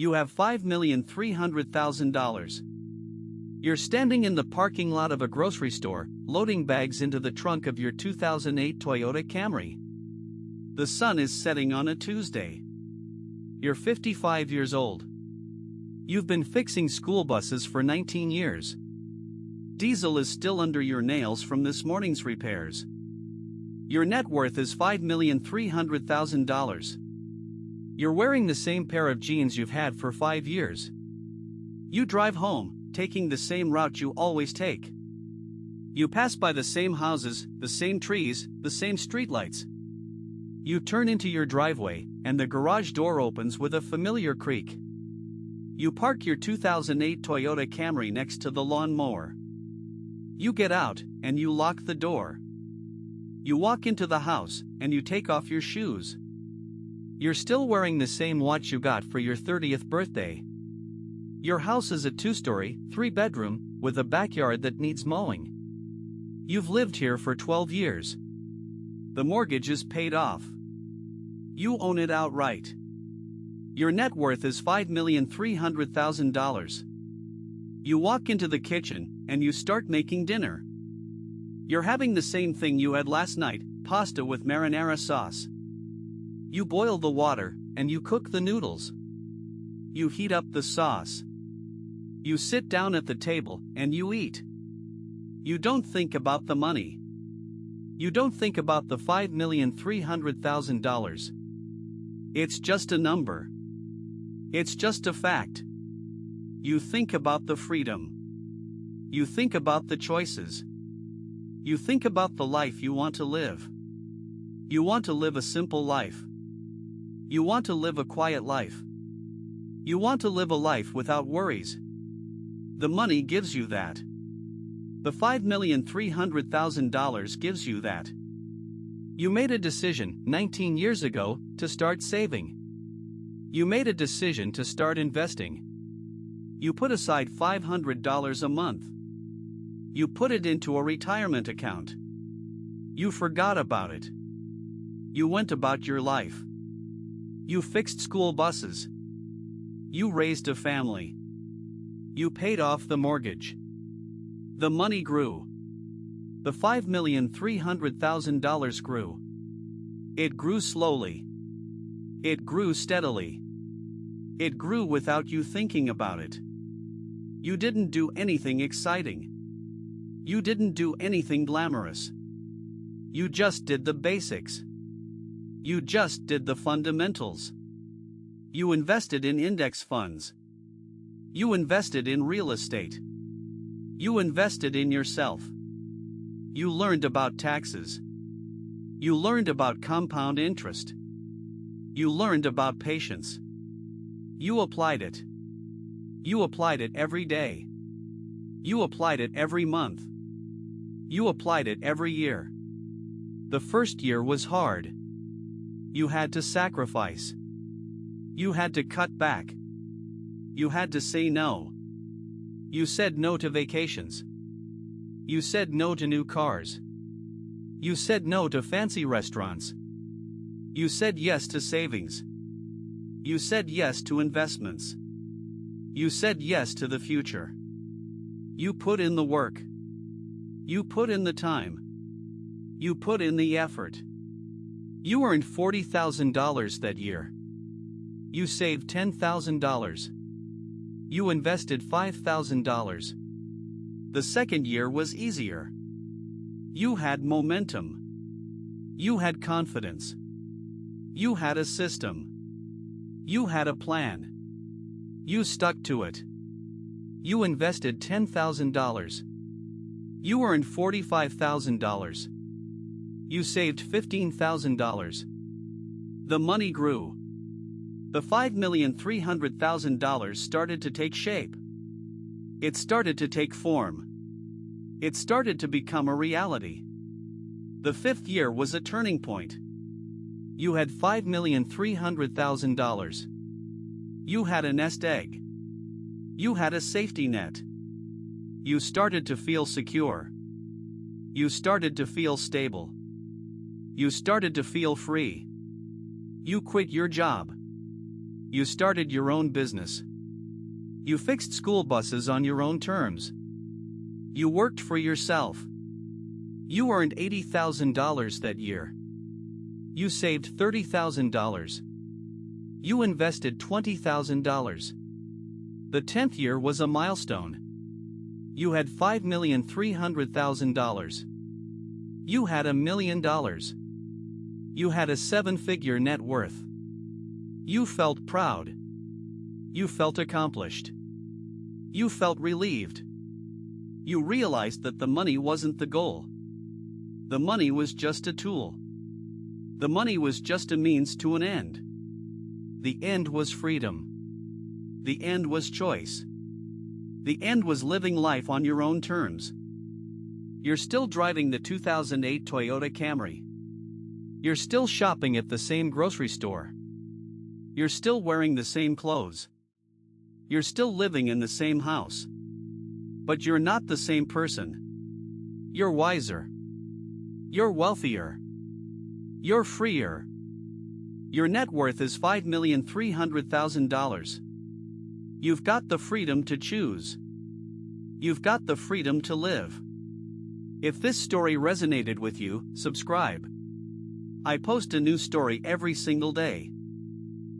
You have $5,300,000. You're standing in the parking lot of a grocery store, loading bags into the trunk of your 2008 Toyota Camry. The sun is setting on a Tuesday. You're 55 years old. You've been fixing school buses for 19 years. Diesel is still under your nails from this morning's repairs. Your net worth is $5,300,000. You're wearing the same pair of jeans you've had for 5 years. You drive home, taking the same route you always take. You pass by the same houses, the same trees, the same streetlights. You turn into your driveway, and the garage door opens with a familiar creak. You park your 2008 Toyota Camry next to the lawnmower. You get out, and you lock the door. You walk into the house, and you take off your shoes. You're still wearing the same watch you got for your 30th birthday. Your house is a 2-story, 3-bedroom, with a backyard that needs mowing. You've lived here for 12 years. The mortgage is paid off. You own it outright. Your net worth is $5,300,000. You walk into the kitchen, and you start making dinner. You're having the same thing you had last night, pasta with marinara sauce. You boil the water, and you cook the noodles. You heat up the sauce. You sit down at the table, and you eat. You don't think about the money. You don't think about the $5,300,000. It's just a number. It's just a fact. You think about the freedom. You think about the choices. You think about the life you want to live. You want to live a simple life. You want to live a quiet life. You want to live a life without worries. The money gives you that. The $5,300,000 gives you that. You made a decision 19 years ago to start saving. You made a decision to start investing. You put aside $500 a month. You put it into a retirement account. You forgot about it. You went about your life. You fixed school buses. You raised a family. You paid off the mortgage. The money grew. The $5,300,000 grew. It grew slowly. It grew steadily. It grew without you thinking about it. You didn't do anything exciting. You didn't do anything glamorous. You just did the basics. You just did the fundamentals. You invested in index funds. You invested in real estate. You invested in yourself. You learned about taxes. You learned about compound interest. You learned about patience. You applied it. You applied it every day. You applied it every month. You applied it every year. The first year was hard. You had to sacrifice. You had to cut back. You had to say no. You said no to vacations. You said no to new cars. You said no to fancy restaurants. You said yes to savings. You said yes to investments. You said yes to the future. You put in the work. You put in the time. You put in the effort. You earned $40,000 that year. You saved $10,000. You invested $5,000. The second year was easier. You had momentum. You had confidence. You had a system. You had a plan. You stuck to it. You invested $10,000. You earned $45,000. You saved $15,000. The money grew. The $5,300,000 started to take shape. It started to take form. It started to become a reality. The fifth year was a turning point. You had $5,300,000. You had a nest egg. You had a safety net. You started to feel secure. You started to feel stable. You started to feel free. You quit your job. You started your own business. You fixed school buses on your own terms. You worked for yourself. You earned $80,000 that year. You saved $30,000. You invested $20,000. The 10th year was a milestone. You had $5,300,000. You had $1 million. You had a 7-figure net worth. You felt proud. You felt accomplished. You felt relieved. You realized that the money wasn't the goal. The money was just a tool. The money was just a means to an end. The end was freedom. The end was choice. The end was living life on your own terms. You're still driving the 2008 Toyota Camry. You're still shopping at the same grocery store. You're still wearing the same clothes. You're still living in the same house. But you're not the same person. You're wiser. You're wealthier. You're freer. Your net worth is $5,300,000. You've got the freedom to choose. You've got the freedom to live. If this story resonated with you, subscribe. I post a new story every single day.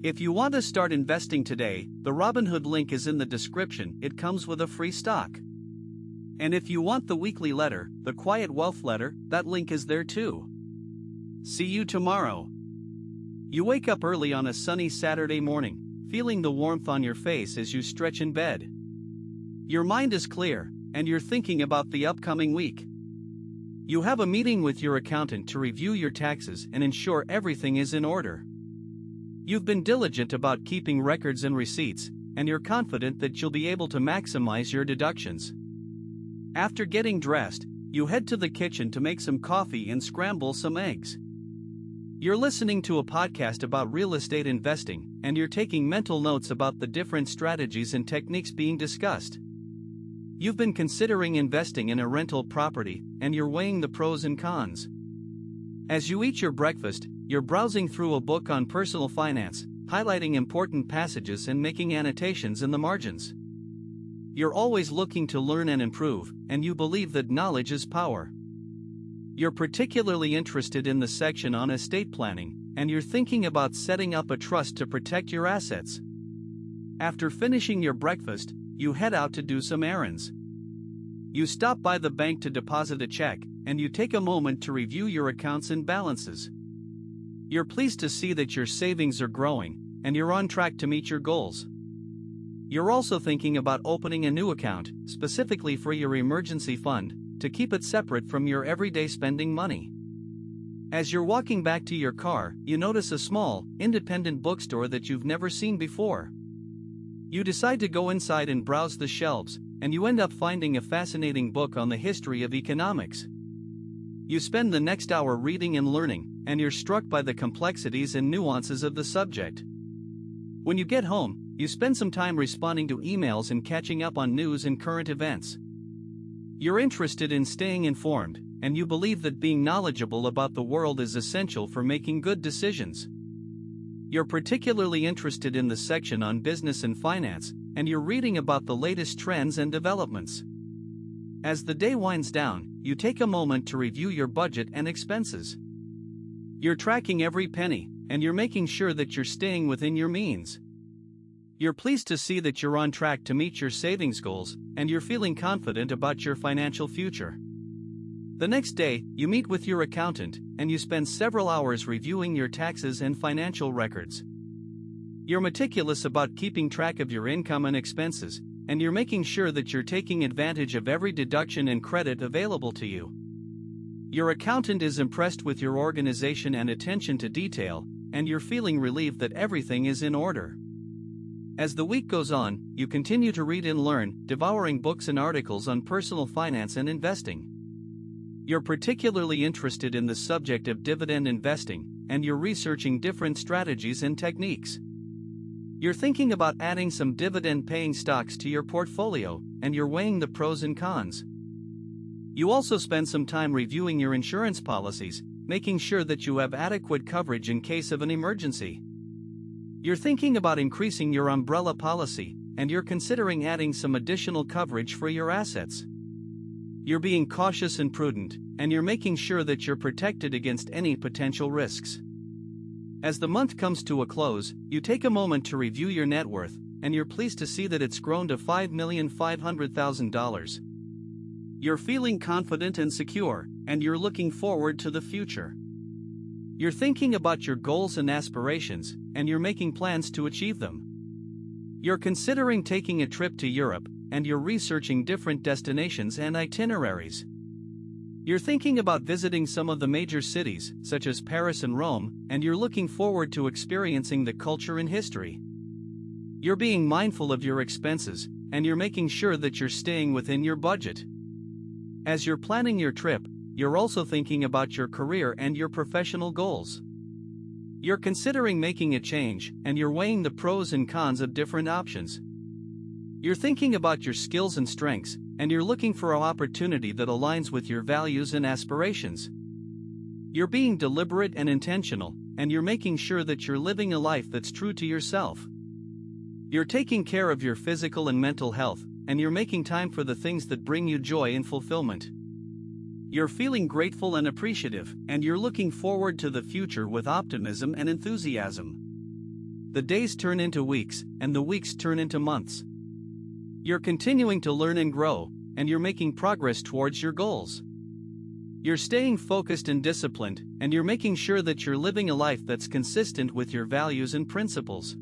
If you want to start investing today, the Robinhood link is in the description. It comes with a free stock. And if you want the weekly letter, the Quiet Wealth letter, that link is there too. See you tomorrow. You wake up early on a sunny Saturday morning, feeling the warmth on your face as you stretch in bed. Your mind is clear, and you're thinking about the upcoming week. You have a meeting with your accountant to review your taxes and ensure everything is in order. You've been diligent about keeping records and receipts, and you're confident that you'll be able to maximize your deductions. After getting dressed, you head to the kitchen to make some coffee and scramble some eggs. You're listening to a podcast about real estate investing, and you're taking mental notes about the different strategies and techniques being discussed. You've been considering investing in a rental property, and you're weighing the pros and cons. As you eat your breakfast, you're browsing through a book on personal finance, highlighting important passages and making annotations in the margins. You're always looking to learn and improve, and you believe that knowledge is power. You're particularly interested in the section on estate planning, and you're thinking about setting up a trust to protect your assets. After finishing your breakfast, you head out to do some errands. You stop by the bank to deposit a check, and you take a moment to review your accounts and balances. You're pleased to see that your savings are growing, and you're on track to meet your goals. You're also thinking about opening a new account, specifically for your emergency fund, to keep it separate from your everyday spending money. As you're walking back to your car, you notice a small, independent bookstore that you've never seen before. You decide to go inside and browse the shelves, and you end up finding a fascinating book on the history of economics. You spend the next hour reading and learning, and you're struck by the complexities and nuances of the subject. When you get home, you spend some time responding to emails and catching up on news and current events. You're interested in staying informed, and you believe that being knowledgeable about the world is essential for making good decisions. You're particularly interested in the section on business and finance, and you're reading about the latest trends and developments. As the day winds down, you take a moment to review your budget and expenses. You're tracking every penny, and you're making sure that you're staying within your means. You're pleased to see that you're on track to meet your savings goals, and you're feeling confident about your financial future. The next day, you meet with your accountant, and you spend several hours reviewing your taxes and financial records. You're meticulous about keeping track of your income and expenses, and you're making sure that you're taking advantage of every deduction and credit available to you. Your accountant is impressed with your organization and attention to detail, and you're feeling relieved that everything is in order. As the week goes on, you continue to read and learn, devouring books and articles on personal finance and investing. You're particularly interested in the subject of dividend investing, and you're researching different strategies and techniques. You're thinking about adding some dividend-paying stocks to your portfolio, and you're weighing the pros and cons. You also spend some time reviewing your insurance policies, making sure that you have adequate coverage in case of an emergency. You're thinking about increasing your umbrella policy, and you're considering adding some additional coverage for your assets. You're being cautious and prudent, and you're making sure that you're protected against any potential risks. As the month comes to a close, you take a moment to review your net worth, and you're pleased to see that it's grown to $5,500,000. You're feeling confident and secure, and you're looking forward to the future. You're thinking about your goals and aspirations, and you're making plans to achieve them. You're considering taking a trip to Europe, and you're researching different destinations and itineraries. You're thinking about visiting some of the major cities, such as Paris and Rome, and you're looking forward to experiencing the culture and history. You're being mindful of your expenses, and you're making sure that you're staying within your budget. As you're planning your trip, you're also thinking about your career and your professional goals. You're considering making a change, and you're weighing the pros and cons of different options. You're thinking about your skills and strengths, and you're looking for an opportunity that aligns with your values and aspirations. You're being deliberate and intentional, and you're making sure that you're living a life that's true to yourself. You're taking care of your physical and mental health, and you're making time for the things that bring you joy and fulfillment. You're feeling grateful and appreciative, and you're looking forward to the future with optimism and enthusiasm. The days turn into weeks, and the weeks turn into months. You're continuing to learn and grow, and you're making progress towards your goals. You're staying focused and disciplined, and you're making sure that you're living a life that's consistent with your values and principles.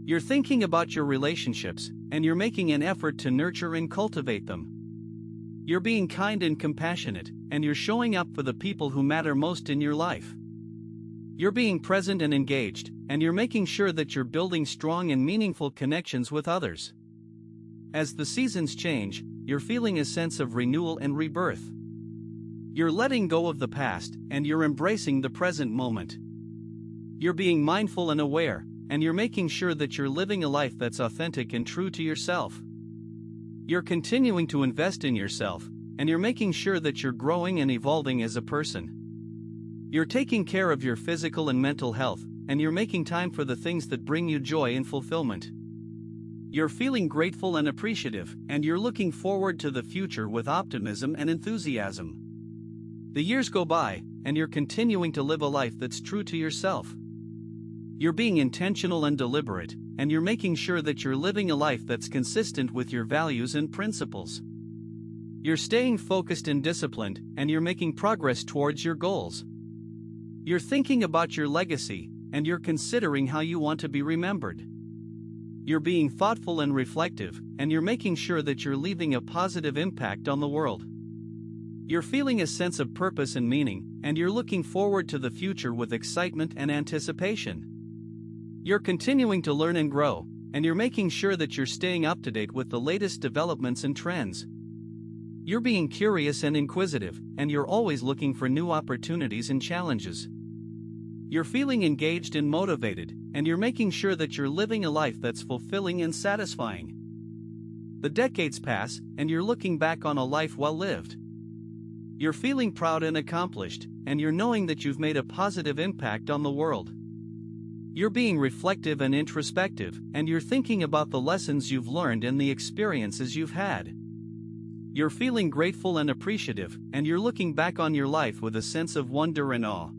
You're thinking about your relationships, and you're making an effort to nurture and cultivate them. You're being kind and compassionate, and you're showing up for the people who matter most in your life. You're being present and engaged, and you're making sure that you're building strong and meaningful connections with others. As the seasons change, you're feeling a sense of renewal and rebirth. You're letting go of the past, and you're embracing the present moment. You're being mindful and aware, and you're making sure that you're living a life that's authentic and true to yourself. You're continuing to invest in yourself, and you're making sure that you're growing and evolving as a person. You're taking care of your physical and mental health, and you're making time for the things that bring you joy and fulfillment. You're feeling grateful and appreciative, and you're looking forward to the future with optimism and enthusiasm. The years go by, and you're continuing to live a life that's true to yourself. You're being intentional and deliberate, and you're making sure that you're living a life that's consistent with your values and principles. You're staying focused and disciplined, and you're making progress towards your goals. You're thinking about your legacy, and you're considering how you want to be remembered. You're being thoughtful and reflective, and you're making sure that you're leaving a positive impact on the world. You're feeling a sense of purpose and meaning, and you're looking forward to the future with excitement and anticipation. You're continuing to learn and grow, and you're making sure that you're staying up to date with the latest developments and trends. You're being curious and inquisitive, and you're always looking for new opportunities and challenges. You're feeling engaged and motivated, and you're making sure that you're living a life that's fulfilling and satisfying. The decades pass, and you're looking back on a life well lived. You're feeling proud and accomplished, and you're knowing that you've made a positive impact on the world. You're being reflective and introspective, and you're thinking about the lessons you've learned and the experiences you've had. You're feeling grateful and appreciative, and you're looking back on your life with a sense of wonder and awe.